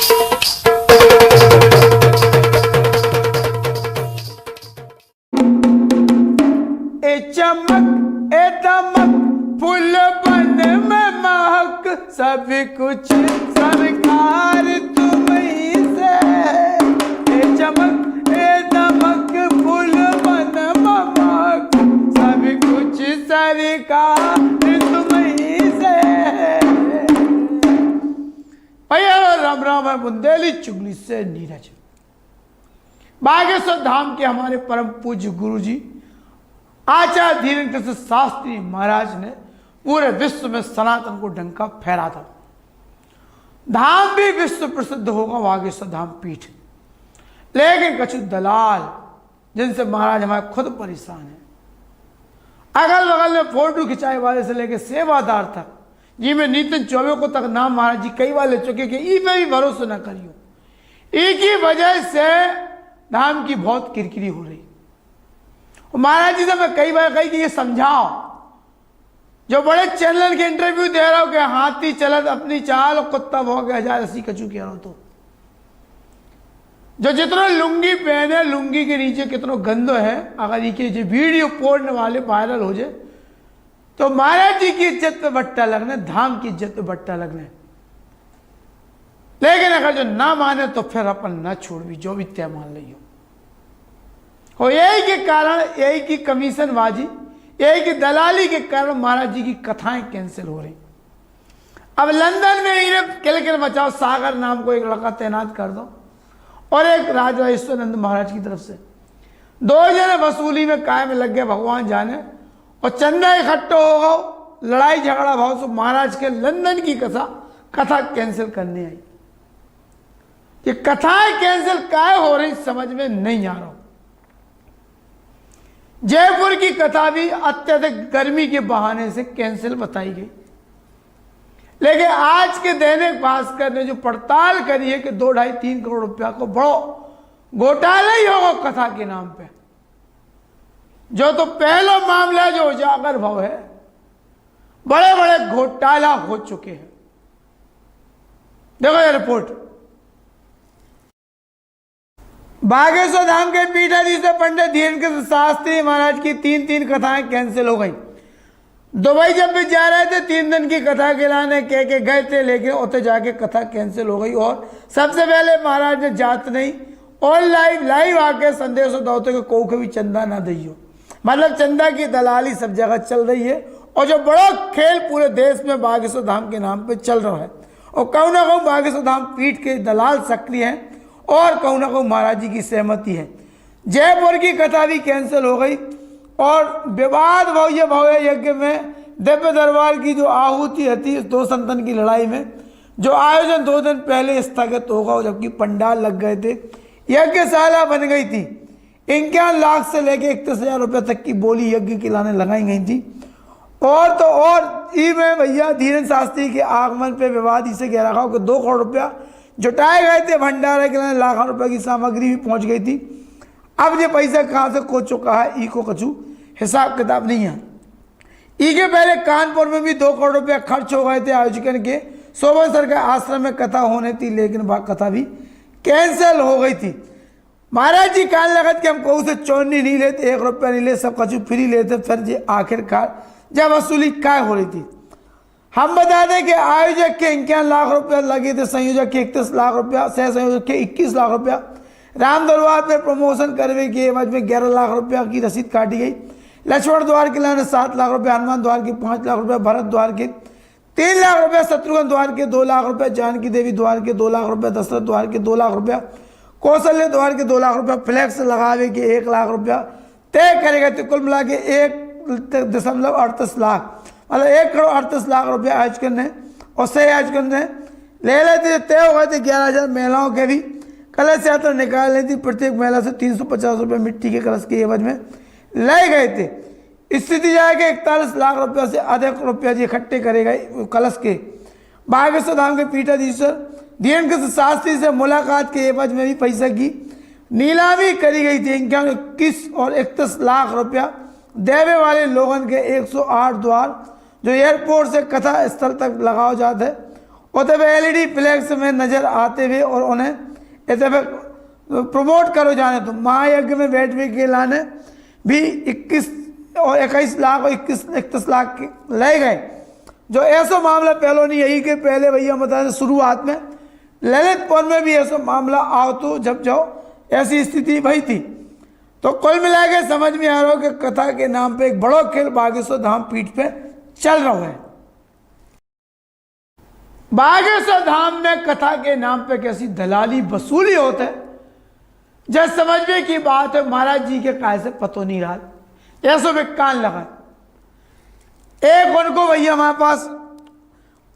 ए चमक ए दमक फूल बन में महक सब कुछ सरकार तुम ही से। ए चमक ए दमक फूल बन में महक सब कुछ सरकार तुम ही से। भैया राम राम है बुंदेली चुगली से नीरज। बागेश्वर धाम के हमारे परम पूज्य गुरु जी आचार्य धीरेन्द्र कृष्ण शास्त्री महाराज ने पूरे विश्व में सनातन को डंका फहरा था। धाम भी विश्व प्रसिद्ध होगा बागेश्वर धाम पीठ, लेकिन कछु दलाल जिनसे महाराज हमारे खुद परेशान है। अगल बगल में फोटो खिंचाए वाले से लेकर सेवादार तक जी में नितिन चौबे को तक नाम महाराज जी कई बार ले चुके कि ई पे भी भरोसा न करियो। एक ही वजह से धाम की बहुत किरकिरी हो रही। महाराज जी से मैं कई बार कही कि ये समझाओ, जो बड़े चैनल के इंटरव्यू दे रहा हूं कि हाथी चलत अपनी चाल और कुत्ता भौंके हजार अस्सी कचू कह रहा हूं, तो जो जितना लुंगी पहने लुंगी के नीचे कितना गंदो है, अगर ये वीडियो पोड़ने वाले वायरल हो जाए तो महाराज जी की इज्जत पे बट्टा लगने, धाम की इज्जत पे बट्टा लगने। लेकिन अगर जो ना माने तो फिर अपन ना छोड़ भी, जो भी तय मान लियो। और यही के कारण, यही की कमीशन बाजी, यही की दलाली के कारण महाराज जी की कथाएं कैंसिल हो रही। अब लंदन में इन्हें किलकिल मचाओ सागर नाम को एक लड़का तैनात कर दो और एक राजा ईश्वरानंद महाराज की तरफ से दो जने वसूली में कायम लग गए, भगवान जाने, और चंदा इकट्ठा हो गो, लड़ाई झगड़ा भाव से महाराज के लंदन की कथा कैंसिल करने आई। ये कथाएं कैंसिल काय हो रही समझ में नहीं आ रहा। जयपुर की कथा भी अत्यधिक गर्मी के बहाने से कैंसिल बताई गई, लेकिन आज के दैनिक भास्कर ने जो पड़ताल करी है कि 2-2.5-3 करोड़ रुपया को बड़ो घोटाला ही होगा कथा के नाम पे, जो तो पहला मामला जो उजागर भाव है, बड़े बड़े घोटाला हो चुके हैं। देखो ये रिपोर्ट। बागेश्वर धाम के पीठाधीश पंडित धीरेन्द्र कृष्ण शास्त्री महाराज की 3 कथाएं कैंसिल हो गई। दुबई जब भी जा रहे थे 3 दिन की कथा खिलाने कह के गए थे, लेकिन उसे जाके कथा कैंसिल हो गई। और सबसे पहले महाराज ने जात नहीं और लाइव आके संदेश दौते के कोई भी चंदा ना दियो, मतलब चंदा की दलाली सब जगह चल रही है। और जो बड़ा खेल पूरे देश में बागेश्वर धाम के नाम पे चल रहा है, और कहूँ ना कहूँ बागेश्वर धाम पीठ के दलाल सक्रिय हैं और कहूँ ना कहूँ महाराज जी की सहमति है। जयपुर की कथा भी कैंसिल हो गई और विवाद भव्य यज्ञ में दिव्य दरबार की जो आहुति थी 2 संतन की लड़ाई में, जो आयोजन 2 दिन पहले स्थगित होगा, जबकि पंडाल लग गए थे, यज्ञशाला बन गई थी। 51 लाख से लेके 31,000 रुपये तक की बोली यज्ञ की लाने लगाई गई थी। और तो और ई में भैया धीरेन्द्र शास्त्री के आगमन पे विवाद इसे कह रखा कि 2 करोड़ रुपया जुटाए गए थे, भंडारे के लिए लाखों रुपए की सामग्री भी पहुंच गई थी। अब ये पैसा कहाँ से खो चुका है, ई को कछु हिसाब किताब नहीं है। ई के पहले कानपुर में भी 2 करोड़ रुपया खर्च हो गए थे आयोजन के, शोभन सर के आश्रम में कथा होने थी, लेकिन वह कथा भी कैंसिल हो गई थी। महाराज जी कान लगत कि हम कहूँ से चौनी नहीं लेते, 1 रुपया नहीं ले, सब कछु फ्री लेते। फिर ये आखिरकार जब वसूली काय हो रही थी, हम बता दें कि आयोजक के 51 लाख रुपया लगे थे, संयोजक के 31 लाख रुपया, सह संयोजक के 21 लाख रुपया, राम दरबार में प्रमोशन करने के एवज में 11 लाख रुपया की रसीद काटी गई। लक्ष्मण द्वार के लिए 7 लाख रुपया, हनुमान द्वार के 5 लाख रुपया, भरत द्वार के 3 लाख रुपया, शत्रुघ्न द्वार के 2 लाख रुपया, जानकी देवी द्वार के 2 लाख रुपया, दशरथ द्वार के 2 लाख रुपया, कौशल्य द्वार के 2 लाख रुपया, फ्लैक्स लगावे के 1 लाख रुपया तय करे गए थे। कुल मिला के 1.38 लाख, मतलब 1 करोड़ 38 लाख रुपया आयोजन ने और सह आयोजन ने ले लेते। तय हो गए थे 11,000 महिलाओं के भी कलश यात्रा निकाल ली थी। प्रत्येक महिला से 350 रुपये मिट्टी के कलश के एवज में ले गए थे। स्थिति जाएगी 41 लाख रुपया से अधिक रुपया जी इकट्ठे करे गए कलश के। बागेश्वर धाम के पीठाधीश्वर धीरेन्द्र कृष्ण शास्त्री से मुलाकात के एवज में भी पैसा की नीलामी करी गई थी। 21 और 31 लाख रुपया देवे वाले लोगों के 108 द्वार जो एयरपोर्ट से कथा स्थल तक लगाओ जाते उते एलईडी फ्लैक्स में नजर आते हुए और उन्हें ऐसे प्रमोट करो जाने तो महायज्ञ में बैठने के लाने भी 21 और 21 लाख और 31 लाख ले गए। जो ऐसा मामला पहले नहीं यही के पहले भैया बता दें शुरुआत में ललितपुर में भी ऐसा मामला आओ तो जब जाओ ऐसी स्थिति भई थी। तो कुल मिला के समझ में आ रहा हो कि कथा के नाम पे एक बड़ो खेल बागेश्वर धाम पीठ पे चल रहा है। बागेश्वर धाम में कथा के नाम पे कैसी दलाली वसूली होते है, जब समझने की बात है महाराज जी के काय से पतो नहीं रहा, ऐसा में कान लगा। एक उनको भैया हमारे पास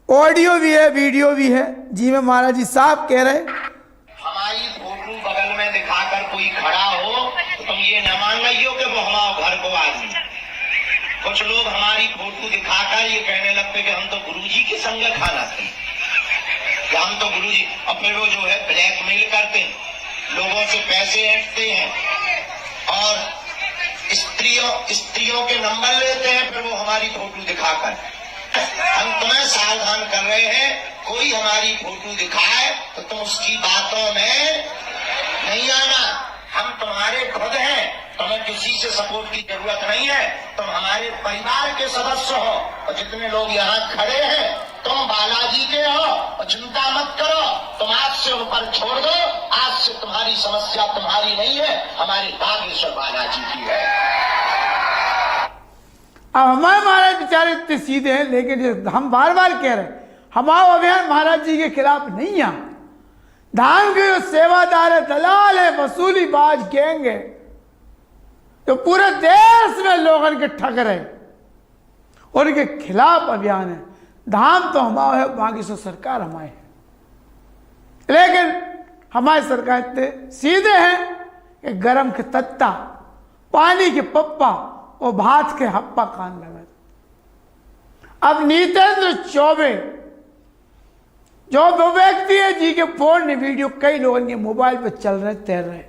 ऑडियो भी है वीडियो भी है जी में महाराज जी साहब कह रहे हमारी फोटो बगल में दिखाकर कोई खड़ा हो तो तुम ये न मान लियो कि वो हमारे घर को आदमी। कुछ लोग हमारी फोटो दिखाकर ये कहने लगते कि हम तो गुरुजी के संग खाना थे, कि हम तो गुरुजी, और फिर वो जो है ब्लैकमेल करते हैं, लोगों से पैसे ऐंठते हैं और स्त्रियों के नंबर लेते हैं, फिर वो हमारी फोटो दिखाकर। हम तुम्हें सावधान कर रहे हैं, कोई हमारी फोटो दिखाए तो तुम उसकी बातों में नहीं आना। हम तुम्हारे खुद हैं, तुम्हें किसी से सपोर्ट की जरूरत नहीं है, तुम हमारे परिवार के सदस्य हो। और जितने लोग यहाँ खड़े हैं तुम बालाजी के हो, और चिंता मत करो, तुम आज से उन पर छोड़ दो। आज से तुम्हारी समस्या तुम्हारी नहीं है, हमारे बागेश्वर बालाजी की है। अब हमारे महाराज बेचारे इतने सीधे हैं, लेकिन हम बार बार कह रहे हैं हमारा अभियान महाराज जी के खिलाफ नहीं है। धाम के जो सेवादार है, दलाल है, वसूली बाज गैंग है, तो पूरे देश में लोगों के ठग रहे, उनके खिलाफ अभियान है। धाम तो हमारा है, बागेश्वर सरकार हमारे है, लेकिन हमारी सरकार इतने सीधे हैं कि गरम के तत्ता, पानी के पप्पा और भात के हप्पा कान लगा। अब नितेंद्र चौबे जो दो व्यक्ति है जी के फोन वीडियो कई लोगों के मोबाइल पे चल रहे तैर रहे,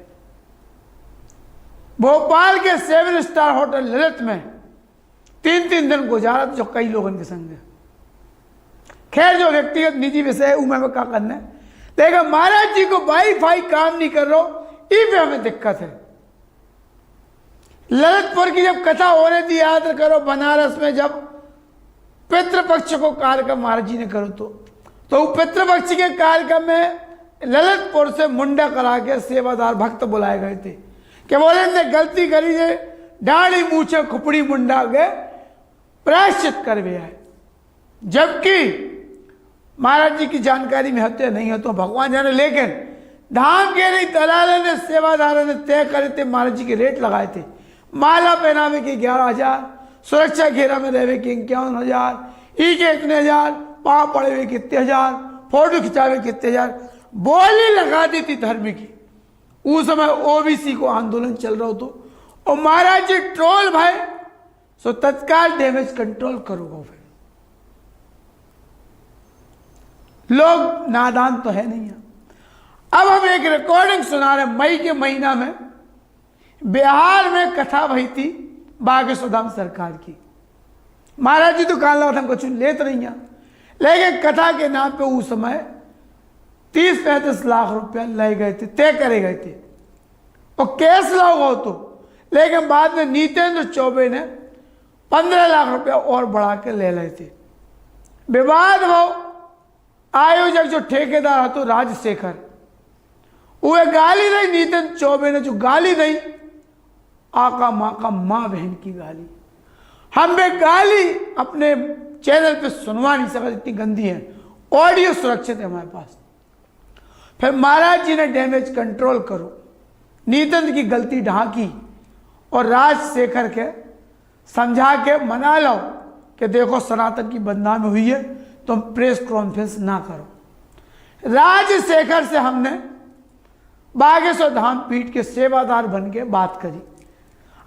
भोपाल के 7 स्टार होटल ललित में 3-3 दिन गुजारा जो कई लोगों के संग है। खैर जो व्यक्तिगत निजी विषय है उमें क्या करना है, लेकिन महाराज जी को वाईफाई काम नहीं कर रहा, ये हमें दिक्कत है। ललितपुर की जब कथा हो रही थी, याद करो बनारस में जब पितृपक्ष को कार्यक्रम महाराज जी ने करो तो पितृपक्ष के कार्यक्रम में ललितपुर से मुंडा करा के सेवादार भक्त बुलाए गए थे कि बोले ने गलती करी है, डाढ़ी मूछे खुपड़ी मुंडा के प्रायश्चित कर दिया है। जबकि महाराज जी की जानकारी में हत्या नहीं है तो भगवान जाने, लेकिन धाम के नहीं दलाल ने सेवादार ने तय करे थे, महाराज जी के रेट लगाए थे। माला पहनावे के 11,000, सुरक्षा घेरा में रहवे के 51,000, ई के इतने हजार, पाँव पड़े हुए कितने हजार, फोटो खिंचावे कितने हजार, बोली लगा दी थी धर्म की। उस समय ओबीसी को आंदोलन चल रहा हो तो, और महाराज जी ट्रोल भाई सो तत्काल डैमेज कंट्रोल करोगे। फिर लोग नादान तो है नहीं है। अब हम एक रिकॉर्डिंग सुना रहे, मई के महीना में बिहार में कथा भई थी बागेश्वर धाम सरकार की। महाराज जी तो कान लगा कुछ लेते नहीं है, लेकिन कथा के नाम पे उस समय 30-35 लाख रुपया ले गए थे, तय करे गए थे, और केस लगा तो। लेकिन बाद में नितेंद्र चौबे ने 15 लाख रुपया और बढ़ा के ले रहे थे। विवाद भाव आयोजक जो ठेकेदार है तो राजशेखर, वो गाली नहीं, नितिन चौबे ने जो गाली नहीं, आका माँ का माँ बहन की गाली। हम बे गाली अपने चैनल पे सुनवा नहीं सकते, इतनी गंदी है, ऑडियो सुरक्षित है हमारे पास। फिर महाराज जी ने डैमेज कंट्रोल करो, नितिन की गलती ढांकी और राजशेखर के समझा के मना लो कि देखो सनातन की बदनामी हुई है, तुम प्रेस कॉन्फ्रेंस ना करो। राजशेखर से हमने बागेश्वर धाम पीठ के सेवादार बन के बात करी।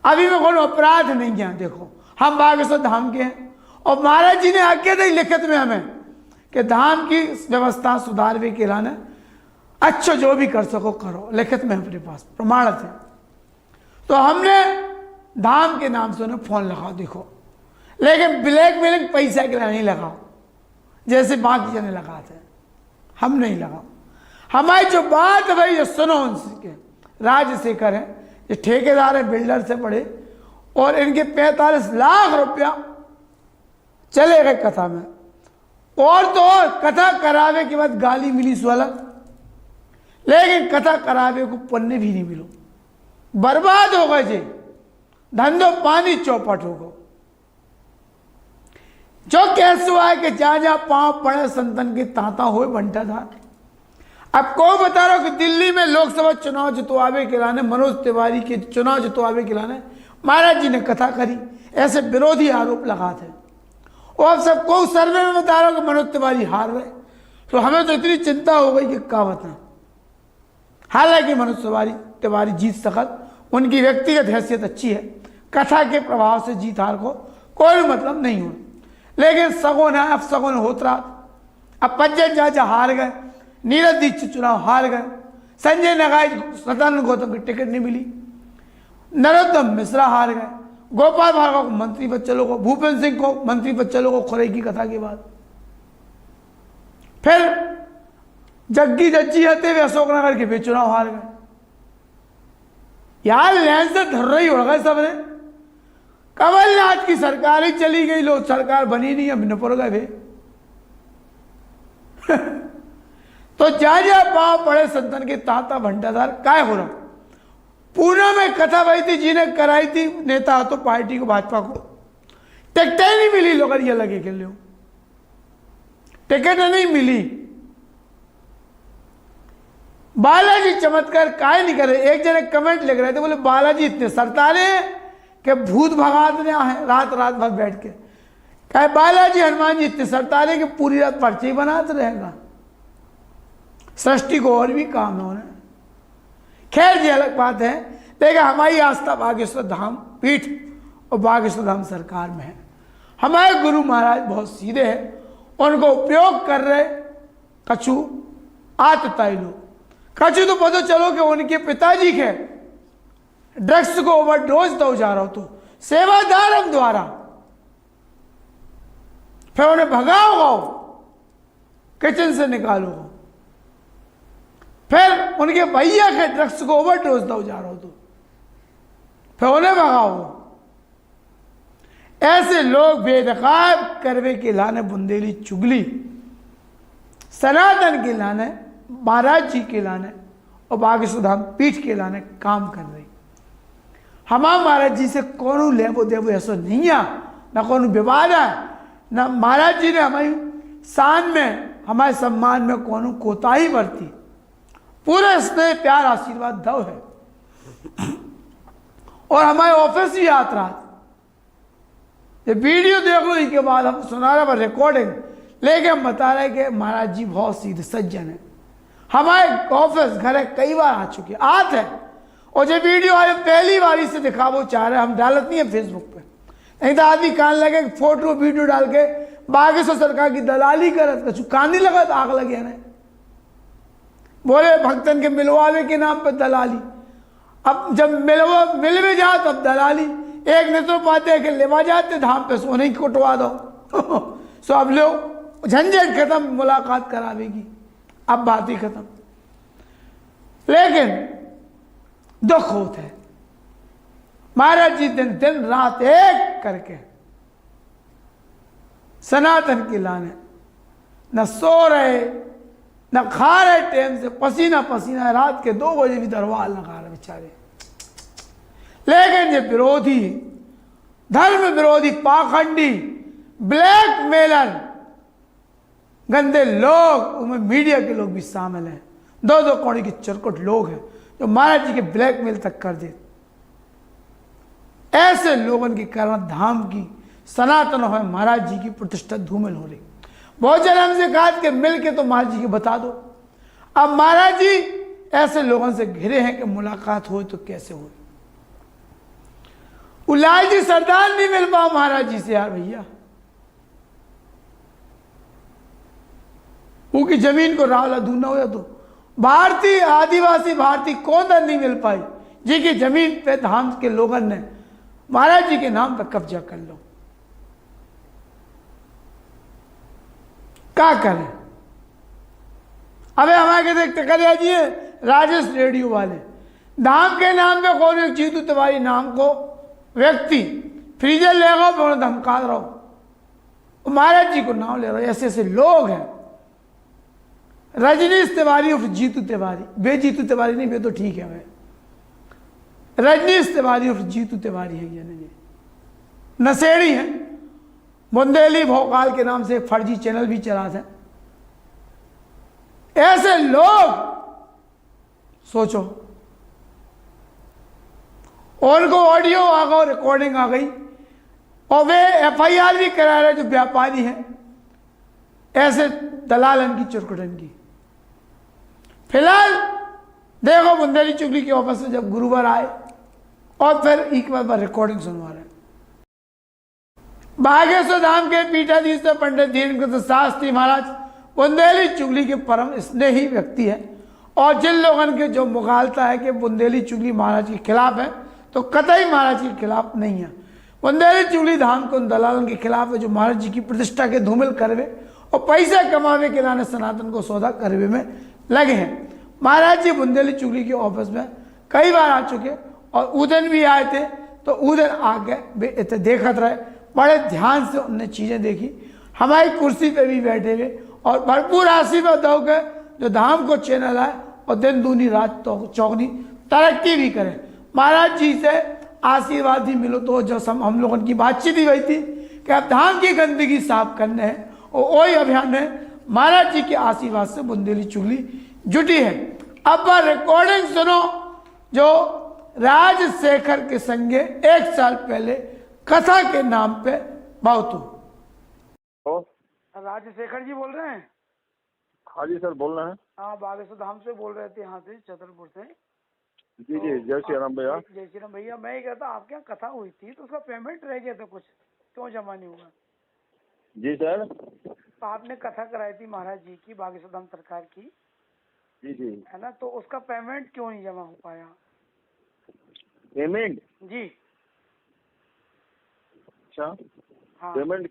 अभी में कोई अपराध नहीं है, देखो हम बागेश्वर धाम के हैं, और महाराज जी ने आज्ञा दी लिखित में हमें कि धाम की व्यवस्था सुधारने के लाने अच्छा जो भी कर सको करो, लिखित में अपने पास प्रमाण थे। तो हमने धाम के नाम से उन्हें फोन लगाओ देखो, लेकिन ब्लैकमेलिंग पैसा के लिए नहीं लगाओ जैसे बाकी जने लगाते हैं। हम नहीं लगाओ। हमारी जो बात है भाई, ये सुनो उनसे। राजशेखर है, ये ठेकेदार है, बिल्डर से पड़े, और इनके 45 लाख रुपया चले गए कथा में। और तो और कथा करावे के बाद गाली मिली सो अलग, लेकिन कथा करावे को पन्ने भी नहीं मिलो, बर्बाद हो गए जी, धंधो पानी चौपट हो गो। जो कैसे हुआ है कि जहां जहां पांव पड़े संतन के तांता हुए बंटा था। अब को बता रहा हूं कि दिल्ली में लोकसभा चुनाव जितवावे के लाने, मनोज तिवारी के चुनाव जितवावे के लाने महाराज जी ने कथा करी, ऐसे विरोधी आरोप लगाते। और अब सबको सर्वे में बता रहा हूं कि मनोज तिवारी हार गए, तो हमें तो इतनी चिंता हो गई कि क्या बताएं। हालांकि मनोज तिवारी जीत सकत, उनकी व्यक्तिगत हैसियत अच्छी है, कथा के प्रभाव से जीत हार को कोई मतलब नहीं हो, लेकिन सगुन है, अब सगुन होत रहा। अब पंजन चाचा हार गए, नीरज दीक्षित चुनाव हार गए, संजय नगाई सदानंद गौतम की टिकट नहीं मिली, नरोत्तम मिश्रा हार गए, गोपाल भार्गव को मंत्री पद चलो को, भूपेंद्र सिंह को मंत्री पद चलो को खुरई की कथा के बाद। फिर जग्गी जज्जी हते हुए अशोकनगर के भी चुनाव हार गए। यार लैन से धर रही हो गए सबने। कमलनाथ की सरकार ही चली गई, लोग सरकार बनी नहीं, अब निपुर गए भे। तो जा जा पांव पड़े संतन के तांता भंडाधार काय हो रहा। पूना में कथा भाई थी, जी ने कराई थी, नेता तो पार्टी को, भाजपा को टिकट नहीं मिली, लोग ये लगे के लिए टिकट नहीं मिली। बालाजी चमत्कार काय नहीं करे। एक जने कमेंट लिख रहे थे, बोले बालाजी इतने सरतारे कि भूत भगात ने रात रात भर बैठ के कहे, बालाजी हनुमान जी इतने सरतारे कि पूरी रात पर्चे ही बनाते रहेगा, सृष्टि को और भी काम है उन्हें। खैर ये अलग बात है, लेकिन हमारी आस्था बागेश्वर धाम पीठ और बागेश्वर धाम सरकार में है। हमारे गुरु महाराज बहुत सीधे हैं, उनको उपयोग कर रहे कछु आतताई लोग। कछु तो पता चलो कि उनके पिताजी के ड्रग्स को ओवरडोज दो जा रहा हो, तो सेवाधारक द्वारा फिर उन्हें भगाओ, किचन से निकालो, फिर उनके भैया के ड्रग्स को ओवरडोज दो जा रहा हो, तो फिर उन्हें भगाओ। ऐसे लोग बेनकाब करवे के लाने बुंदेली चुगली, सनातन के लाने, महाराज जी के लाने और बागेश्वर धाम पीठ के लाने काम कर रही। हमारे महाराज जी से कौन लेवो देवो ऐसा नहीं है, ना कौन विवाद है, ना महाराज जी ने हमारी शान में, हमारे सम्मान में कौन कोताही बरती। पूरा स्नेह प्यार आशीर्वाद दो है। और हमारे ऑफिस ही यात्रा, ये वीडियो देख लो, इसके बाद हम सुना रहे रिकॉर्डिंग, लेकिन हम बता रहे कि महाराज जी बहुत सीधे सज्जन है। हमारे ऑफिस घर कई बार आ चुके, आते हैं, और जो वीडियो आए पहली बारी से दिखावो चाह रहे, हम डालत नहीं है फेसबुक पे, नहीं तो आदमी कान लगे फोटो वीडियो डाल के बागेश्वर सरकार की दलाली करत, कछु कान नहीं लगा, आग लगे ना, बोले भक्तन के मिलवावे के नाम पर दलाली। अब जब मिल में जाओ तब दलाली। एक नेत्र पाते हैं कि लेवा जाते धाम पे, सोने की कुटवा दो। सो अब लोग झंझट खत्म, मुलाकात करावेगी, अब बात ही खत्म। लेकिन दुख होता है, महाराज जी दिन दिन रात एक करके सनातन की लाने, न सो रहे न खा रहे, टाइम से पसीना पसीना, रात के 2 बजे भी दरबार लगा रहे बेचारे। लेकिन ये विरोधी, धर्म विरोधी, पाखंडी, ब्लैकमेलर, गंदे लोग, उनमें मीडिया के लोग भी शामिल हैं, 2-2 कौड़ी के चरकुट लोग हैं जो महाराज जी के ब्लैकमेल तक कर दे। ऐसे लोगों के कारण धाम की, सनातन और महाराज जी की प्रतिष्ठा धूमिल हो रही। बहुत जन हमसे कहा कि मिल के तो महाराज जी के बता दो। अब महाराज जी ऐसे लोगों से घिरे हैं कि मुलाकात हो तो कैसे हो। उलाल जी सरदार नहीं मिल पाओ महाराज जी से यार भैया, उनकी जमीन को रावला ढूंढना हो तो भारतीय आदिवासी भारतीय कौन नहीं मिल पाई, जिनकी जमीन पे धाम के लोगों ने महाराज जी के नाम पर कब्जा कर लो। क्या करें, अबे हमारे कहते टकरिया जी है राजेश रेडियो वाले, धाम के नाम पे कौन एक जीतू तिवारी नाम को व्यक्ति फ्रीजर लेगा बोलो धमका रहो, महाराज जी को नाम ले रहा, ऐसे ऐसे लोग हैं। रजनीश तिवारी उर्फ जीतू तिवारी, बे जीतू तिवारी नहीं, बे तो ठीक है भाई, रजनीश तिवारी उर्फ जीतू तिवारी है ये नहीं, नशेड़ी है, बुंदेली भोकाल के नाम से एक फर्जी चैनल भी चलाते हैं। ऐसे लोग सोचो, उनको ऑडियो आ गया, रिकॉर्डिंग आ गई और वे एफआईआर भी करा रहे जो व्यापारी हैं, ऐसे दलालन की चुरकुटन की। फिलहाल देखो बुंदेली चुगली के ऑफिस में जब गुरुवार आए और फिर एक बार रिकॉर्डिंग सुनवा रहे हैं। बागेश्वर धाम के पीठाधीश पंडित धीरेन्द्र शास्त्री महाराज बुंदेली चुगली के परम स्नेही व्यक्ति है, और जिन लोगों के जो मुगालता है कि बुंदेली चुगली महाराज के खिलाफ है, तो कतई महाराज के खिलाफ नहीं है। बुंदेली चुगली धाम को उन दलालन के खिलाफ है जो महाराज जी की प्रतिष्ठा के धूमिल करवे और पैसा कमावे के लाने सनातन को सौदा करवे में लगे हैं। महाराज जी बुंदेली चुगली के ऑफिस में कई बार आ चुके और उदन भी आए थे, तो उदन आके देखत रहे, बड़े ध्यान से उनने चीज़ें देखी, हमारी कुर्सी पे भी बैठे हुए और भरपूर आशीर्वाद दो के जो धाम को चैनल आए और दिन दूनी रात चौगनी तरक्की भी करें। महाराज जी से आशीर्वाद ही मिलो, तो जो हम लोगों की बातचीत ही हुई थी कि अब धाम की गंदगी साफ करने हैं और वही अभियान है। महाराज जी के आशीर्वाद से बुंदेली चुगली जुटी है। अब रिकॉर्डिंग सुनो जो राजशेखर के संगे 1 साल पहले कथा के नाम पे बहुत राजशेखर जी बोल रहे हैं? हाँ जी सर, बोल रहे हैं। हाँ, बागेश्वर धाम से बोल रहे थे, यहाँ से छतरपुर से। जी जी, जय श्री राम भैया। जय श्री राम भैया। मैं ये कहता आपके यहाँ कथा हुई थी तो उसका पेमेंट रह गया था कुछ, क्यों जमा नहीं हुआ? जी सर। तो आपने कथा कराई थी महाराज जी की, बागेश्वर धाम सरकार की, जी जी, है ना, तो उसका पेमेंट क्यों नहीं जमा हो पाया? पेमेंट? जी अच्छा, हाँ। पेमेंट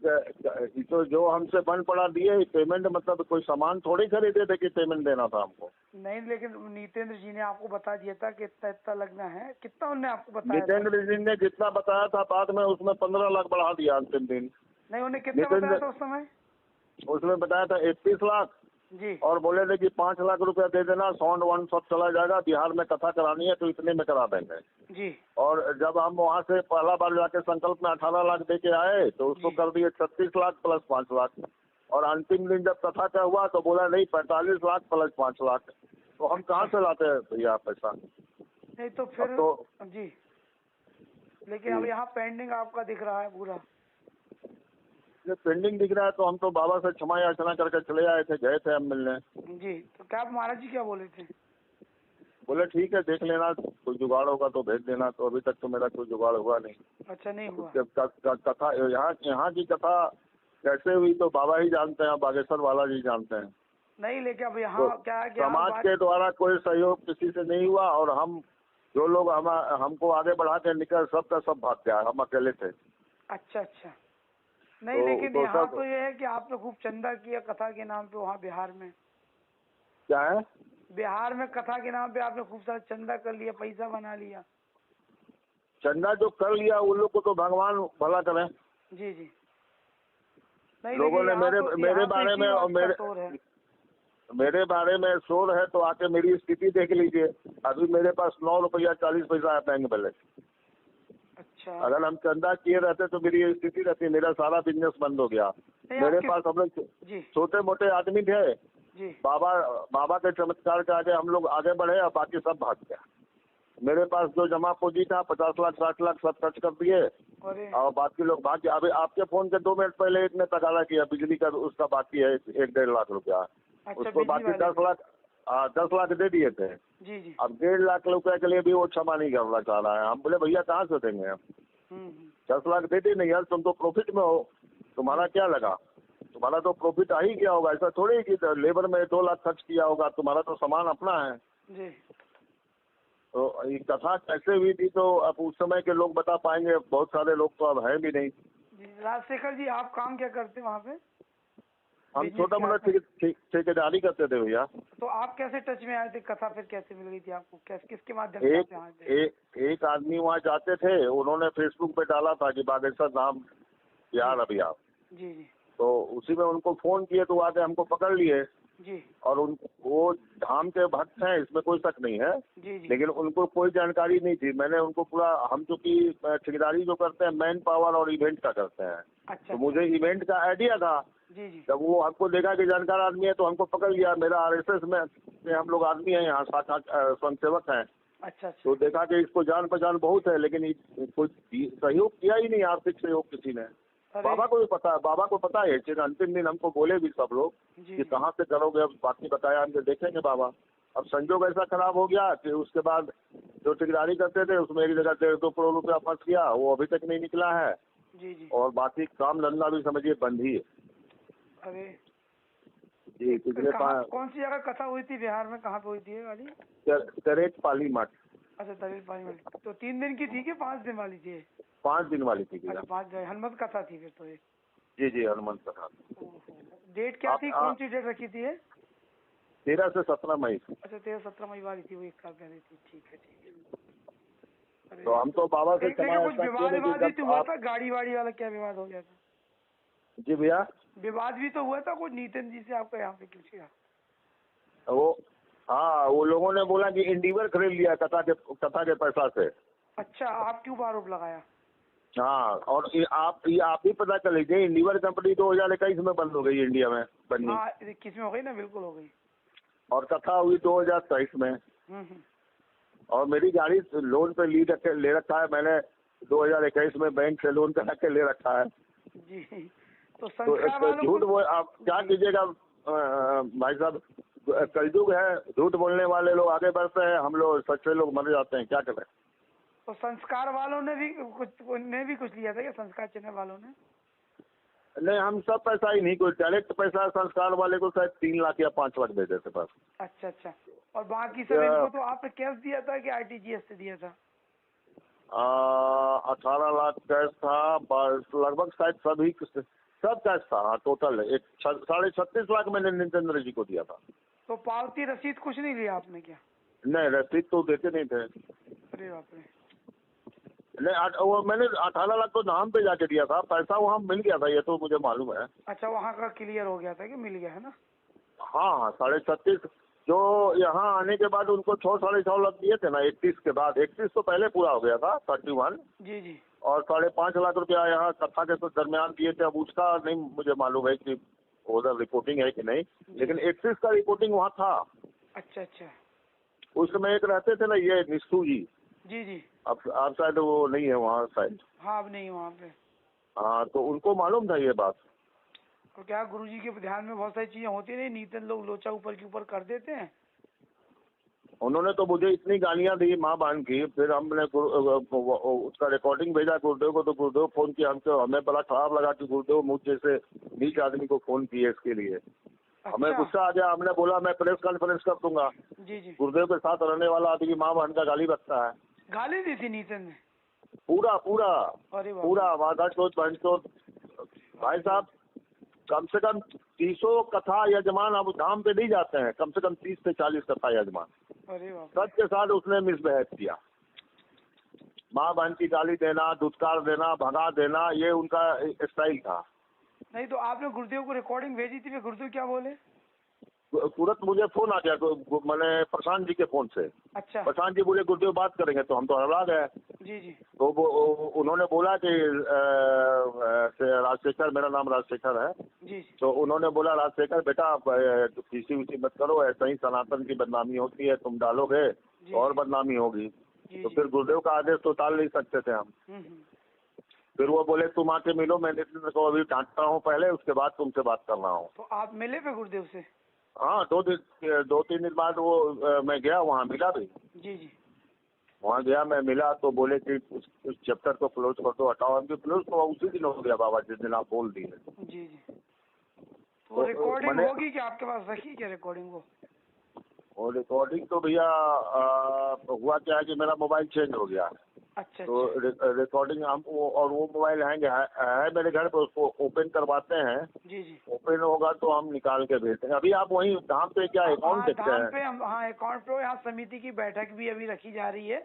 तो जो हमसे बन पड़ा दिए पेमेंट, मतलब कोई सामान थोड़ी खरीदे थे कि पेमेंट देना था हमको। नहीं, लेकिन नीतेंद्र जी ने आपको बता दिया था कि इतना इतना लगना है, कितना उन्होंने आपको बताया? नीतेंद्र जी ने जितना बताया था बाद में उसमें 15 लाख बढ़ा दिया अंतिम दिन। नहीं, उन्हें कितना बताया था उस समय? उसमें बताया था 31 लाख जी, और बोले थे कि 5 लाख रुपया दे देना, साउंड वाउंड सब चला जाएगा, बिहार में कथा करानी है तो इतने में करा देंगे जी। और जब हम वहाँ से पहला बार जाके संकल्प में 18 लाख दे के आए तो उसको कर दिए 36 लाख प्लस 5 लाख, और अंतिम दिन जब कथा का हुआ तो बोला नहीं 45 लाख प्लस 5 लाख। तो हम कहाँ से लाते हैं भैया पैसा? नहीं तो फिर तो जी, लेकिन अब यहाँ पेंडिंग आपका दिख रहा है पूरा। ये पेंडिंग दिख रहा है तो हम तो बाबा से क्षमा याचना करके चले आए थे, गए थे हम मिलने। जी, तो क्या महाराज जी क्या बोले थे? बोले ठीक है देख लेना, कोई जुगाड़ होगा तो भेज देना। तो अभी तक तो मेरा कोई जुगाड़ हुआ नहीं। अच्छा, नहीं हुआ? जब कथा यहाँ की कथा कैसे हुई तो बाबा ही जानते हैं, बागेश्वर वाला जी जानते हैं। नहीं, लेकिन अब यहाँ तो क्या है कि समाज के द्वारा कोई सहयोग किसी से नहीं हुआ और हम जो लोग हमको आगे बढ़ा के निकल सबका सब भाग गया, हम अकेले थे। अच्छा अच्छा। नहीं, लेकिन तो यहाँ तो ये है कि आपने खूब चंदा किया कथा के नाम पे वहाँ बिहार में। क्या है? बिहार में कथा के नाम पे आपने खूब सारा चंदा कर लिया, पैसा बना लिया। चंदा जो कर लिया उन लोग को तो भगवान भला करें। जी जी। नहीं, लोगों ने मेरे बारे में और मेरे बारे में शोर है तो आके मेरी स्थिति देख लीजिए। अभी मेरे पास 9 रुपया 40 पैसा है बैंक बैलेंस। अच्छा। अगर हम चंदा किए रहते तो मेरी ये स्थिति रहती, मेरा सारा बिजनेस बंद हो गया। मेरे पास हम लोग छोटे मोटे आदमी थे जी। बाबा के चमत्कार के आगे हम लोग आगे बढ़े और बाकी सब भाग गया। मेरे पास जो जमा पूंजी था 50 लाख 60 लाख सब खर्च कर दिए और बाकी लोग भाग गए। अभी आपके फोन के 2 मिनट पहले एक ने तगादा किया बिजली का, उसका बाकी है 1-1.5 लाख रुपया। अच्छा, उसको बाकी 10 लाख दे दिए थे। जी जी। अब 1.5 लाख रुपए के लिए भी वो क्षमा नहीं करना चाह रहा है। हम बोले भैया कहाँ से देंगे हम? 10 लाख दे दी नहीं यार, तुम तो प्रॉफिट में हो, तुम्हारा क्या लगा? तुम्हारा तो प्रॉफिट आ ही गया होगा। ऐसा थोड़ी कि लेबर में 2 लाख खर्च किया होगा, तुम्हारा तो सामान अपना है जी। तो ये कथा कैसे हुई थी तो अब उस समय के लोग बता पाएंगे, बहुत सारे लोग तो अब है भी नहीं। राजशेखर जी, आप काम क्या करते हैं वहाँ पे? हम business छोटा के मोटा हाथ में। ठेकेदारी करते थे भैया। तो आप कैसे टच में आए थे? कथा फिर कैसे मिल गई थी आपको? किसके माध्यम से आप यहाँ थे? एक आदमी वहाँ जाते थे, उन्होंने फेसबुक पे डाला था कि बागेश्वर धाम यार अभी आप, जी जी तो उसी में उनको फोन किए तो आके हमको पकड़ लिए। जी और वो धाम के भक्त हैं, इसमें कोई शक नहीं है, जी जी लेकिन उनको कोई जानकारी नहीं थी। मैंने उनको पूरा, हम चूंकि ठेकेदारी जो करते हैं मैन पावर और इवेंट का करते हैं, अच्छा तो मुझे इवेंट का आइडिया था। जी जी जब वो हमको देखा कि जानकार आदमी है तो हमको पकड़ लिया। मेरा आरएसएस में हम लोग आदमी हैं, यहाँ 7-8 स्वयंसेवक हैं। अच्छा अच्छा तो देखा कि इसको जान पहचान बहुत है, लेकिन कोई सहयोग किया ही नहीं, आर्थिक सहयोग किसी ने। अरे बाबा को भी पता है, बाबा को पता है। फिर अंतिम दिन हमको बोले भी सब लोग जी कि कहाँ से करोगे, अब बाकी बताया, हमको देखेंगे बाबा। अब संजोग ऐसा खराब हो गया कि उसके बाद जो ठेकेदारी करते थे उसमें एक जगह 1.5-2 करोड़ रुपया फंस गया, वो अभी तक नहीं निकला है। जी जी और बाकी काम धंधा भी समझिए बंद ही है अरे जी। पिछले कौन सी जगह कथा हुई थी बिहार में? कहाँ पे हुई थी ये वाली? करेट पाली मठ। अच्छा तरील पानी वाली। तो 3 दिन की थी कि 5 दिन वाली थी? 5 दिन वाली थी भैया। अच्छा 5 दिन हनुमत कथा थी फिर तो ये। जी जी, हनुमंत कथा। डेट क्या थी? कौन सी डेट रखी थी ये? 13 से 17 मई। अच्छा 13-17 मई वाली थी, वो 1 साल पहले थी। ठीक है ठीक है। अरे तो हम तो बाबा से लेकिन कुछ विवाद भी तो हुआ था, गाड़ी वाड़ी वाला क्या विवाद हो गया था? जी भैया, विवाद भी तो हुआ था कुछ नितिन जी से आपका यहाँ पे पूछेगा? वो हाँ, वो लोगों ने बोला कि इंडिवर खरीद लिया कथा के पैसा से। अच्छा आप क्यों आरोप लगाया? हाँ, और आप ही पता कर लीजिए, इंडिवर कंपनी 2021 में बंद हो गई इंडिया में बननी। हाँ 21 में हो गई ना, बिल्कुल हो गई। और कथा हुई 2023 में। और मेरी गाड़ी लोन पे ले रखा है मैंने, 2021 में बैंक से लोन करा के ले रखा है। जी तो तो संस्कार वालों झूठ को आप क्या कीजिएगा भाई साहब, कलयुग है, झूठ बोलने वाले लोग आगे बढ़ते हैं, हम लोग सच्चे लोग मर जाते हैं, क्या करें। तो संस्कार वालों ने भी कुछ लिया था क्या? संस्कार चैनल वालों ने? नहीं, हम सब पैसा ही नहीं, कोई डायरेक्ट पैसा संस्कार वाले को शायद 3 लाख या 5 लाख दे देते बस। अच्छा अच्छा। और बाकी सब इनको तो आपने कैश दिया था कि आरटीजीएस से दिया था? 18 लाख कैश था, बस लगभग शायद सब कैश था। हाँ, टोटल 36.5 लाख मैंने नितेंद्र जी को दिया था। तो पावती रसीद कुछ नहीं लिया आपने क्या? नहीं, रसीद तो देते नहीं थे। अरे बाप रे। नहीं, वो मैंने 18 लाख तो नाम पे जाके दिया था, पैसा वहाँ मिल गया था, ये तो मुझे मालूम है। अच्छा वहाँ का क्लियर हो गया था कि मिल गया है ना? हाँ, 36.5 जो यहाँ आने के बाद उनको 6-6.5 लाख दिए थे ना, 31 के बाद। 31 तो पहले पूरा हो गया था, 31। जी जी और 5.5 लाख रुपया यहाँ कथा के तो दरमियान दिए थे। अब उसका नहीं मुझे मालूम है कि उधर रिपोर्टिंग है कि नहीं, लेकिन 31 का रिपोर्टिंग वहाँ था। अच्छा अच्छा। उस समय एक रहते थे ना, ये निस्तू जी। जी जी अब आप शायद वो नहीं है वहाँ शायद। हाँ अब नहीं वहाँ पे। हाँ, तो उनको मालूम था ये बात। तो क्या गुरुजी के ध्यान में बहुत सारी चीजें होती नहीं, नीतन लोग लोचा ऊपर के ऊपर कर देते हैं। उन्होंने तो मुझे इतनी गालियां दी माँ बहन की, फिर हमने उसका रिकॉर्डिंग भेजा गुरुदेव को, तो गुरुदेव फोन किया हमको। हमें बड़ा खराब लगा कि गुरुदेव मुझ जैसे नीच आदमी को फोन किए इसके लिए। हमें गुस्सा आ गया, हमने बोला मैं प्रेस कॉन्फ्रेंस कर दूंगा। जी जी गुरुदेव के साथ रहने वाला आदमी माँ बहन का गाली बकता है। गाली दी थी नीतन ने? पूरा अरे बाप। पूरा वादा चोट बहन चोट। भाई साहब, कम से कम 300 कथा यजमान अब धाम पे नहीं जाते हैं, कम से कम 30 से 40 कथा यजमान। अरे बाप। सबके साथ उसने मिसबिहेव किया। माँ बहन की गाली देना, दुत्कार देना, भगा देना, ये उनका स्टाइल था। नहीं तो आपने गुरुदेव को रिकॉर्डिंग भेजी थी, फिर गुरुदेव क्या बोले? तुरंत मुझे फोन आ गया, तो मैंने प्रशांत जी के फोन से। अच्छा। प्रशांत जी बोले गुरुदेव बात करेंगे, तो हम तो हड़बड़ा गए। जी जी तो वो उन्होंने बोला कि राजशेखर, मेरा नाम राजशेखर है। जी तो उन्होंने बोला राजशेखर बेटा आप किसी मत करो, ऐसा ही सनातन की बदनामी होती है, तुम डालोगे और बदनामी होगी। तो फिर गुरुदेव का आदेश तो टाल नहीं सकते थे हम। फिर वो बोले तुम आके मिलो, मैं नितिन को अभी डांटता हूँ पहले, उसके बाद तुमसे बात कर रहा हूँ। तो आप मिले फिर गुरुदेव से? हाँ, 2-3 दिन बाद वो मैं गया, वहाँ मिला भी। जी जी वहाँ गया, मैं मिला, तो बोले कि उस चैप्टर को क्लोज कर दो, हटाओ। हम क्लोज तो उसी दिन हो गया बाबा, जिस दिन आप बोल दिए। जी जी। तो रिकॉर्डिंग होगी क्या आपके पास? रखी क्या रिकॉर्डिंग को? और रिकॉर्डिंग तो भैया हुआ क्या है कि मेरा मोबाइल चेंज हो गया। अच्छा तो रिकॉर्डिंग हम और वो मोबाइल हैंग है मेरे घर पे, उसको ओपन करवाते हैं। जी जी। ओपन होगा तो हम निकाल के भेजते हैं। अभी आप वहीं धाम पे क्या अकाउंट देखते धाम हैं? पे हम, हाँ अकाउंट पे यहाँ समिति की बैठक भी अभी रखी जा रही है,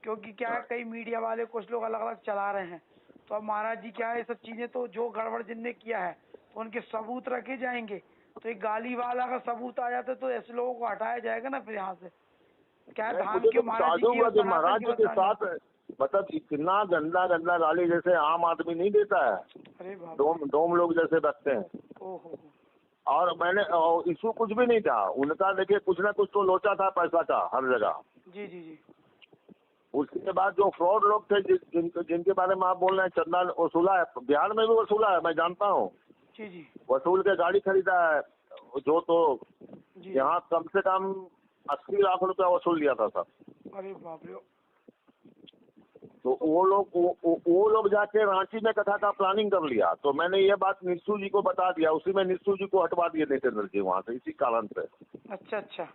क्योंकि क्या है कई मीडिया वाले कुछ लोग अलग अलग चला रहे हैं। तो अब महाराज जी क्या है, ये सब चीजें तो जो गड़बड़ जिनने किया है तो उनके सबूत रखे जाएंगे। तो एक गाली वाला का सबूत आ जाता है तो ऐसे लोगों को हटाया जाएगा ना फिर यहाँ से। क्या है, धाम के महाराज जी की और सनातन महाराज की जी के बदनामी। साथ मतलब इतना गंदा गंदा गाली जैसे आम आदमी नहीं देता है, अरे बाप, डोम लोग जैसे रखते हैं। ओहो। और मैंने इशू कुछ भी नहीं था उनका, देखिए कुछ ना कुछ तो लोचा था पैसा का हर जगह। जी जी जी। उसके बाद जो फ्रॉड लोग थे जिनके बारे में आप बोल रहे हैं, चंदा वसूला है, बिहार में भी वसूला है, मैं जानता हूँ। जी जी वसूल के गाड़ी खरीदा है जो, तो जी। यहाँ कम से कम 80 लाख रुपया वसूल लिया था सर। अरे बाप रे। तो वो लोग जाके रांची में कथा का प्लानिंग कर लिया। तो मैंने ये बात निस्सू जी को बता दिया, उसी में निस्सू जी को हटवा दिए नितेंद्र जी वहाँ से, इसी कारण से। अच्छा अच्छा।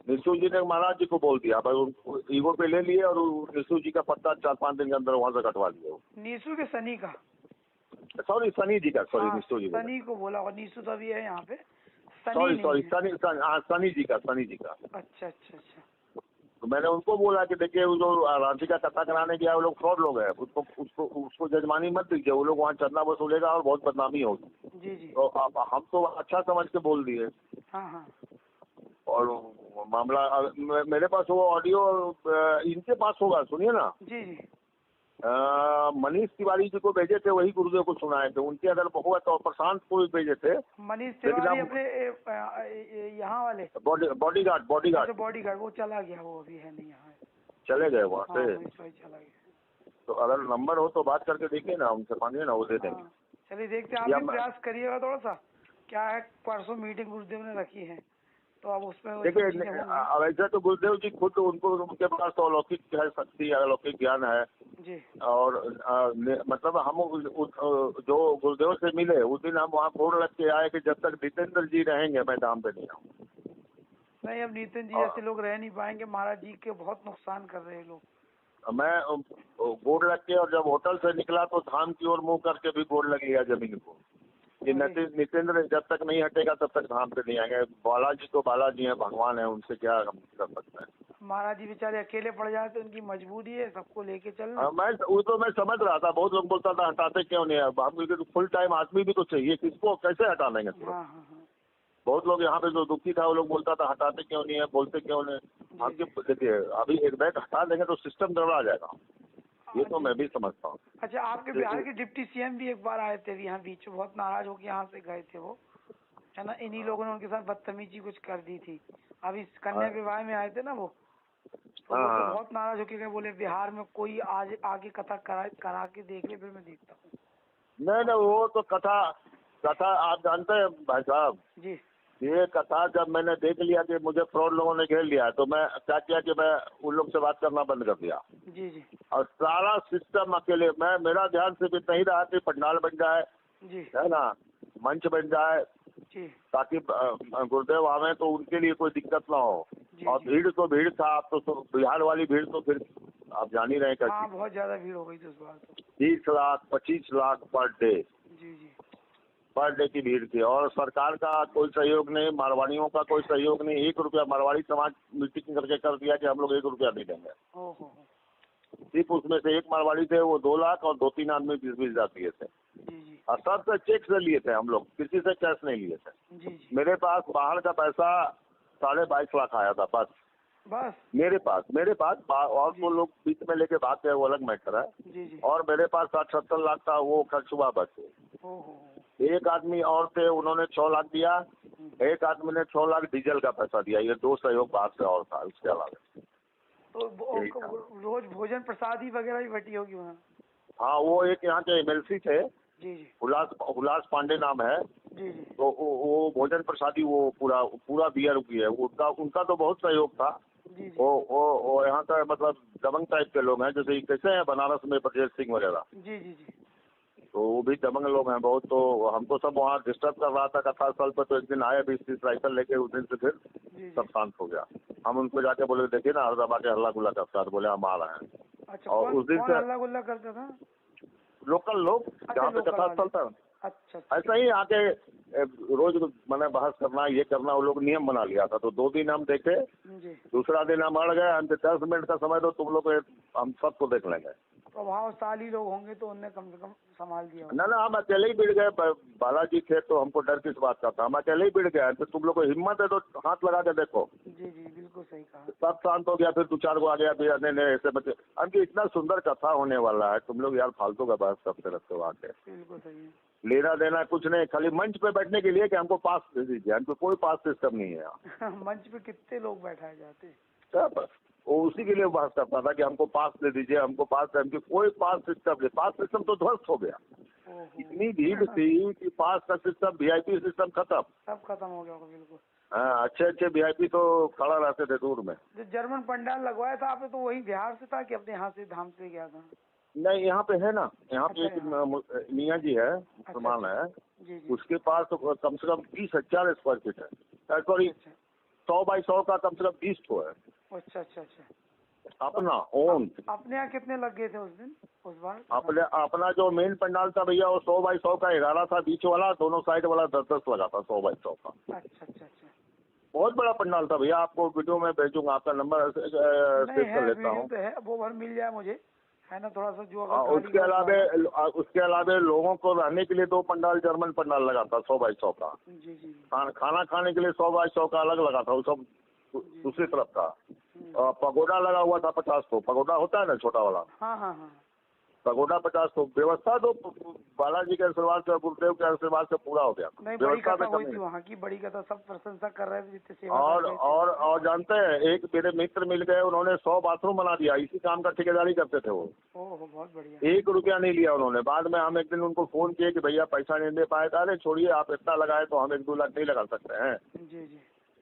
निस्सू जी ने महाराज जी को बोल दिया, भाई उनको ईगो पे ले लिए और निस्सू जी का पत्ता 4-5 दिन के अंदर वहाँ से कटवा लिया। नीसू के सनी का, सॉरी सनी जी का, सॉरी हाँ, निस्सू जी को, सनी को बोला, और नीसू तो अभी है यहाँ पे। सॉरी नहीं है। सनी जी का। अच्छा अच्छा अच्छा। तो मैंने उनको बोला कि देखिए वो जो रांची का कथा कराने गया वो लोग फ्रॉड लोग हैं, उसको जजमानी मत दीजिए, वो लोग वहाँ चंदा वसूलेगा और बहुत बदनामी होगी। जी जी। तो हम तो अच्छा समझ के बोल दिए। हाँ हाँ। और मामला मेरे पास वो ऑडियो इनके पास होगा, सुनिए ना। जी जी। मनीष तिवारी जी को भेजे थे, वही गुरुदेव को सुनाए थे। उनके अगर हुआ तो प्रशांत को भी भेजे थे। मनीष तिवारी अपने यहाँ वाले बॉडीगार्ड बॉडीगार्ड, वो चला गया, वो अभी है नहीं यहाँ। चले गए वहाँ हाँ, से। मनीष भाई चला गया। तो अगर नंबर हो तो बात करके देखिए ना उनसे, मानिए ना, वो दे देंगे। हाँ, चलिए देखते हैं, आप भी प्रयास करिएगा थोड़ा सा। क्या है, परसों मीटिंग गुरुदेव ने रखी है, तो अब उसमें देखिए वैसे तो गुरुदेव जी खुद उनके पास तो अलौकिक है, शक्ति अलौकिक ज्ञान है जी। और मतलब हम जो गुरुदेव से मिले उस दिन हम वहाँ फोन रख के आए कि जब तक जितेंद्र जी रहेंगे मैं धाम पे नहीं आऊँ। नहीं, अब नितिन जी ऐसे लोग रह नहीं पाएंगे, महाराज जी के बहुत नुकसान कर रहे हैं लोग। मैं बोर्ड लग के, और जब होटल से निकला तो धाम की ओर मुंह करके भी बोर्ड लग गया जमीन को कि नितेंद्र जब तक नहीं हटेगा तब तक धाम पे नहीं आएंगे। बालाजी तो बालाजी है, भगवान है, उनसे क्या हम कर सकते हैं। महाराज जी बेचारे अकेले पड़ जाए तो उनकी मजबूरी है सबको लेके चलना। मैं समझ रहा था, बहुत लोग बोलता था हटाते क्यों नहीं है, हम फुल टाइम आदमी भी तो चाहिए, किसको कैसे हटा देंगे। हाँ हाँ हाँ। बहुत लोग यहाँ पे जो दुखी था वो लोग बोलता था हटाते क्यों नहीं है, बोलते क्यों नहीं। हम देखिए अभी एक बैग हटा देंगे तो सिस्टम गड़बड़ा जाएगा, ये तो मैं भी समझता हूँ। अच्छा, आपके बिहार के डिप्टी सीएम भी एक बार आए थे यहाँ बीच में, बहुत नाराज होकर यहाँ से गए थे वो, है ना। इन्हीं लोगों ने उनके साथ बदतमीजी कुछ कर दी थी। अभी कन्या विवाह में आए थे ना वो, तो वो तो बहुत नाराज होके गए, बोले बिहार में कोई आज आगे कथा करा के देख ले, फिर मैं देखता हूँ। नहीं वो तो कथा आप जानते हैं भाई साहब जी। ये कथा जब मैंने देख लिया कि मुझे फ्रॉड लोगों ने घेर लिया, तो मैं क्या किया कि मैं उन लोग से बात करना बंद कर दिया। जी जी। और सारा सिस्टम अकेले, मेरा ध्यान सिर्फ इतना ही रहा कि पंडाल बन जाए, जी, है ना, मंच बन जाए जी, ताकि गुरुदेव आवे तो उनके लिए कोई दिक्कत ना हो। और भीड़ तो भीड़ था, आप तो बिहार वाली भीड़ तो फिर आप जान ही रहे। हाँ, बहुत ज्यादा भीड़ हो गई थी उस बार तो। 30 लाख 25 लाख पर डे। जी जी। पर डे की भीड़ थी और सरकार का कोई सहयोग नहीं, मारवाड़ियों का कोई सहयोग नहीं। 1 रुपया मारवाड़ी समाज मीटिंग करके कर दिया कि हम लोग 1 रुपया नहीं देंगे। सिर्फ उसमें से एक मारवाड़ी थे, वो 2 लाख और 2-3 आदमी 20-20 हजार दिए थे। जी जी। और सबसे चेक से लिए थे हम लोग, किसी से कैश नहीं लिए थे। जी जी। मेरे पास बाहर का पैसा 22.5 लाख आया था बस मेरे पास और तो लोग बीच में लेके भाग गए, वो अलग मैटर है। जी जी। और मेरे पास 60-70 लाख था, वो खर्च हुआ बस। एक आदमी और थे, उन्होंने 6 लाख दिया, एक आदमी ने 6 लाख डीजल का पैसा दिया। ये 2 सहयोग बाहर से और था, उसके अलावा। तो रोज भोजन प्रसादी वगैरह भी बटी होगी वहाँ। हाँ, वो एक यहाँ के MLC थे, जी जी, हुलास पांडे नाम है। जी जी। तो वो भोजन प्रसादी वो पूरा दिया रुकी है। उनका तो बहुत सहयोग था। जी जी। वो यहाँ का मतलब दबंग टाइप के लोग हैं, जैसे कैसे हैं बनारस में ब्रजेश सिंह वगैरह। जी जी जी। तो वो भी दबंग लोग हैं बहुत। तो हमको सब वहाँ डिस्टर्ब कर रहा था कथा स्थल पर। तो एक दिन आए 20-30 राइफल लेके, उस दिन से फिर सब शांत हो गया। हम उनको जाके बोले देखिए ना, हर दबा के हल्ला गुल्ला करता है, बोले हम आ रहे हैं। अच्छा, और उस दिन से हल्ला गुल्ला करता था? लोकल लोग जहाँ पे लोकल कथा वाले। चलता है अच्छा अच्छा। ऐसा ही आके रोज मैंने बहस करना ये करना, वो लोग नियम बना लिया था। तो 2 दिन हम देखे, जी। दूसरा दिन हम अड़ गए, हम 10 मिनट का समय दो तुम लोग, हम सबको देख लेंगे। प्रभावशाली लोग होंगे तो उनने कम से कम संभाल दिया होगा। ना हम अकेले ही बिड़ गए। बालाजी थे तो हमको डर किस बात का था, हम अकेले ही बिड़ गए। तो तुम लोग को हिम्मत है तो हाथ लगा के देखो। जी जी बिल्कुल सही कहा। सब शांत हो गया, फिर 2-4 को आ गया, फिर नहीं ऐसे बच्चे। हमकी इतना सुंदर कथा होने वाला है, तुम लोग यार फालतू का बहस करते रहते हो आके। बिल्कुल सही है। लेना देना कुछ नहीं, खाली मंच पे बैठने के लिए कि हमको पास दे दीजिए, हमको कोई पास सिस्टम नहीं है यहाँ। मंच पे कितने लोग बैठाए जाते हैं। क्या बस वो उसी के लिए बात करता था कि हमको पास दे दीजिए, हमको पास दे, हमको कोई पास सिस्टम नहीं। पास सिस्टम तो ध्वस्त हो गया। ओहो। इतनी भीड़ थी कि पास का सिस्टम, वीआईपी सिस्टम खत्म। सब खत्म हो गया होगा बिल्कुल। हाँ, अच्छे वीआईपी तो खड़ा रहते थे दूर में। जो जर्मन पंडाल लगवाया था आपने तो वही बिहार से था कि अपने यहाँ से धाम से गया था? नहीं, यहाँ पे है ना, यहाँ पे अच्छा, एक मियाँ जी है, मुसलमान है, जी जी। उसके पास तो कम से कम 20,000 स्क्वायर फीट है। सॉरी, अच्छा 100 बाई 100 का कम से कम 20 ठो है अच्छा अच्छा अच्छा। अपना ओन। अपने यहाँ कितने लग गए थे उस दिन, उस बार? अपना जो मेन पंडाल था भैया वो 100 बाई 100 का 11 था, बीच वाला, दोनों साइड वाला 10-10 लगा था 100 बाई 100 का। अच्छा अच्छा अच्छा। बहुत बड़ा पंडाल था भैया, आपको वीडियो में भेजूंगा, आपका नंबर सेव नहीं कर है, लेता वीडियो हूँ। तो है, वो भर मिल जाए मुझे, है ना, थोड़ा सा जो अगर उसके अलावे लोगों को रहने के लिए 2 पंडाल जर्मन पंडाल लगा था 100 बाई 100 का। जी जी। खाना खाने के लिए 100 बाई 100 का अलग लगा था, वो सब दूसरी तरफ था। और पगोडा लगा हुआ था 50 को, पगोडा होता है ना छोटा वाला, हाँ हाँ हाँ। पगोडा 50 को। व्यवस्था तो बालाजी के आशीर्वाद से, गुरुदेव के आशीर्वाद से पूरा हो गया। नहीं, बड़ी कथा हुई थी वहाँ की, बड़ी कथा, सब प्रशंसा कर रहे थे जितने सेवा और कर रहे थे। और जानते हैं, एक मेरे मित्र मिल गए, उन्होंने 100 बाथरूम बना दिया। इसी काम का ठेकेदारी करते थे वो। ओह बहुत बढ़िया। 1 रुपया नहीं लिया उन्होंने। बाद में हम एक दिन उनको फोन किए कि भैया पैसा नहीं दे पाए। अरे छोड़िए, आप इतना लगाए तो हम 1-2 लाख नहीं लगा सकते हैं। जी जी।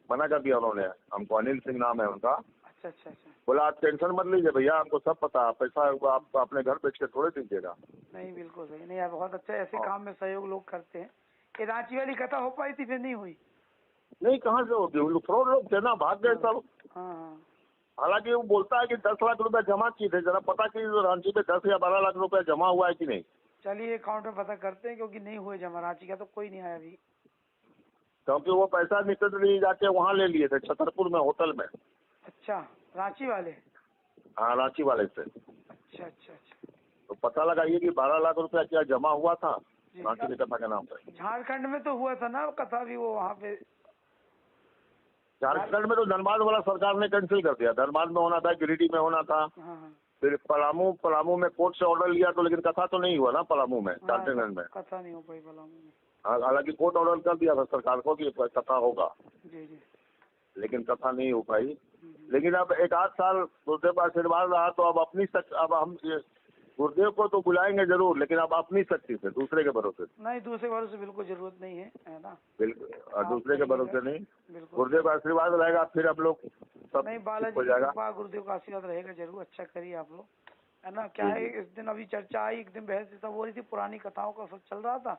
मना कर दिया उन्होंने हमको। अनिल सिंह नाम है उनका। अच्छा अच्छा अच्छा। बोला आप टेंशन मत लीजिए भैया, हमको सब पता है, पैसा आप अपने घर बेच के थोड़े दीजिएगा। नहीं बिल्कुल सही। नहीं यार, बहुत अच्छा, ऐसे काम में सहयोग लोग करते हैं। ये रांची वाली कथा हो पाई थी, फिर नहीं हुई? नहीं, कहाँ से होती, फ्रॉड लोग थे ना, भाग गए सब। हाँ हाँ। हालांकि वो बोलता है कि 10 लाख रुपए जमा किए थे। जरा पता कि रांची में 10 या 12 लाख रुपए जमा हुआ है कि नहीं। चलिए अकाउंट में पता करते हैं, क्योंकि नहीं हुए जमा। रांची का तो कोई नहीं आया अभी। क्योंकि वो पैसा निकट नहीं जाके वहाँ ले लिए थे, छतरपुर में होटल में। अच्छा, रांची वाले? हाँ, रांची वाले से। अच्छा अच्छा अच्छा। तो पता लगाइए कि 12 लाख रुपया क्या जमा हुआ था जी। रांची की कथा के नाम पे। झारखंड में तो हुआ था ना कथा भी, वो वहाँ पे। झारखंड में तो धनबाद वाला सरकार ने कैंसिल कर दिया। धनबाद में होना था, गिरिडीह में होना था, हाँ हाँ। फिर पलामू में कोर्ट से ऑर्डर लिया तो, लेकिन कथा तो नहीं हुआ ना पलामू में, डाल्टनगंज में। कथा नहीं हो पाई पलामू में। हालांकि कोर्ट ऑर्डर कर दिया था सरकार को कि कथा होगा, जी जी। लेकिन कथा नहीं हो पाई। लेकिन अब 1-8 साल गुरुदेव का आशीर्वाद रहा तो अब हम गुरुदेव को तो बुलाएंगे जरूर, लेकिन अब अपनी शक्ति से, दूसरे के भरोसे। नहीं, दूसरे के भरोसे बिल्कुल जरूरत नहीं है ना। बिल्कुल, दूसरे के भरोसे नहीं, बिल्कुल। गुरुदेव का आशीर्वाद रहेगा, फिर हम लोग सब नहीं, ठीक बालाजी हो की जाएगा। कृपा, गुरुदेव का आशीर्वाद रहेगा जरूर। अच्छा करिए आप लोग, है ना। क्या है, इस दिन अभी चर्चा आई, एक दिन बहस सब हो रही थी, पुरानी कथाओं का सब चल रहा था,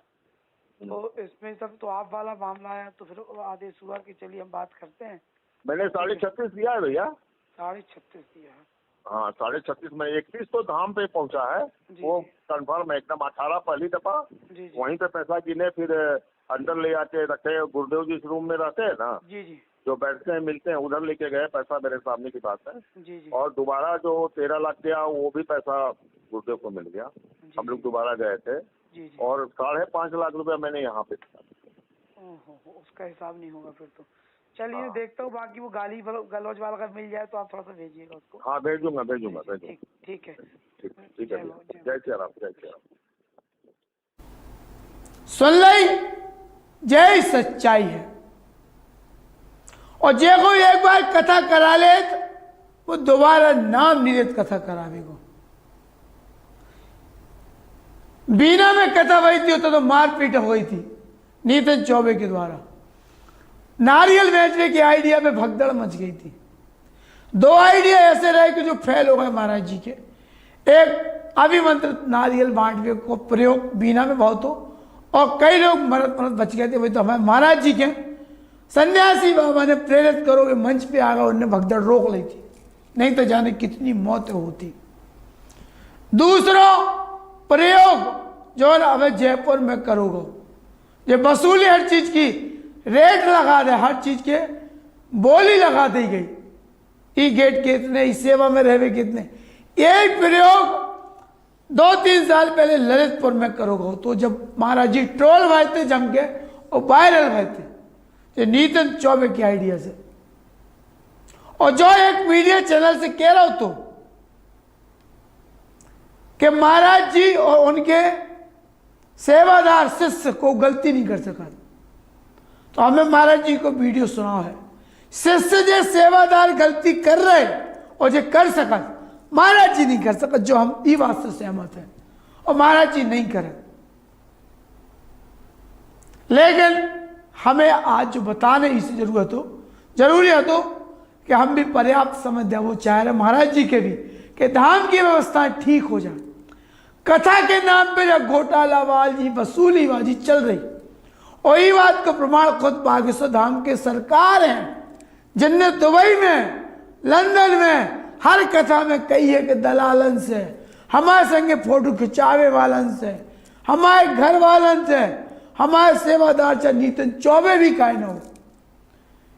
तो इसमें सब तो आप वाला मामला आया, तो फिर आदेश हुआ कि चलिए हम बात करते हैं। मैंने 36.5 दिया है भैया। 36.5 दिया है? हाँ, 36.5 में 31 तो धाम पे पहुंचा है, वो कंफर्म है एकदम। 18 पहली दफा जी जी। वहीं पे पैसा गिने, फिर अंदर ले आके रखे। गुरुदेव जी इस रूम में रहते हैं ना, जी जी। जो बैठते हैं मिलते हैं, उधर लेके गए पैसा, मेरे सामने की बात है। जी जी। और दोबारा जो 13 लाख दिया वो भी पैसा गुरुदेव को मिल गया। हम लोग दोबारा गए थे। जी जी। और 5.5 लाख रुपया मैंने यहाँ पे दिया। ओहो, उसका हिसाब नहीं होगा फिर तो। चलिए देखता हूँ, बाकी वो गाली गलौज वाला का मिल जाए तो आप थोड़ा सा भेजिएगा उसको। हाँ, भेजूंगा। ठीक है। ठीक है। जय जय श्री राम, जय श्री राम। सुन लई, जय सच्चाई है। और जे कोई एक बार कथा करा ले वो दोबारा नाम नहीं लेत कथा करावेगो। बीना में कथा हुई थी तो मारपीट हुई थी नितिन चौबे के द्वारा। नारियल बेचने की आइडिया में भगदड़ मच गई थी। 2 आइडिया ऐसे रहे कि जो फेल हो गए महाराज जी के। एक अभिमंत्रित नारियल बांटने को प्रयोग बीना में बहुत हो, और कई लोग मरत बच गए थे। वही तो हमारे महाराज जी के सन्यासी बाबा ने प्रेरित करो के मंच पे आ गए, उन्होंने भगदड़ रोक ली थी, नहीं तो जाने कितनी मौतें होती। दूसरो प्रयोग जो है अब जयपुर में करोगे, ये वसूली हर चीज की रेट लगा दे, हर चीज के बोली लगा दी गई, ई गेट के इतने, इस सेवा में रहवे कितने। यही प्रयोग 2-3 साल पहले ललितपुर में करोगे, तो जब महाराज जी ट्रोल भाई थे जम के और वायरल भाई थे, ये नितिन चौबे की आइडिया से, और जो एक मीडिया चैनल से कह रहा हो तो कि महाराज जी और उनके सेवादार शिष्य को गलती नहीं कर सका, तो हमें महाराज जी को वीडियो सुनाओ है, शिष्य जो सेवादार गलती कर रहे और जो कर सका, महाराज जी नहीं कर सका, जो हम ई बात से सहमत हैं, और महाराज जी नहीं करे। लेकिन हमें आज जो बताने की जरूरत हो, जरूरी है तो कि हम भी पर्याप्त समय दें, वो चाह रहे महाराज जी के भी कि धाम की व्यवस्था ठीक हो जाए। कथा के नाम पे जो घोटालाबाजी वसूलीबाजी चल रही, और ये बात को प्रमाण खुद बागेश्वर धाम के सरकार हैं, जिनने दुबई में, लंदन में हर कथा में कही है कि दलालन से, हमारे संगे फोटो खिंचावे वालन से, हमारे घर वालन से, हमारे सेवादार चाहे नितिन चौबे भी काहे न हो,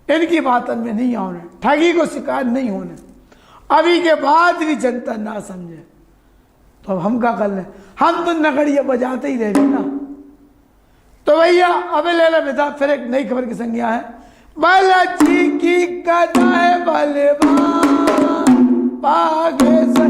इनकी बातन में नहीं आने, ठगी को शिकायत नहीं होने, अभी के बाद भी जनता ना समझे तो अब हम क्या कर लें, हम तो नगड़िया बजाते ही रहे ना। तो भैया अब ले ला बेटा, फिर एक नई खबर की संज्ञा है। बालाजी की कथा है बलवान, बागेश्वर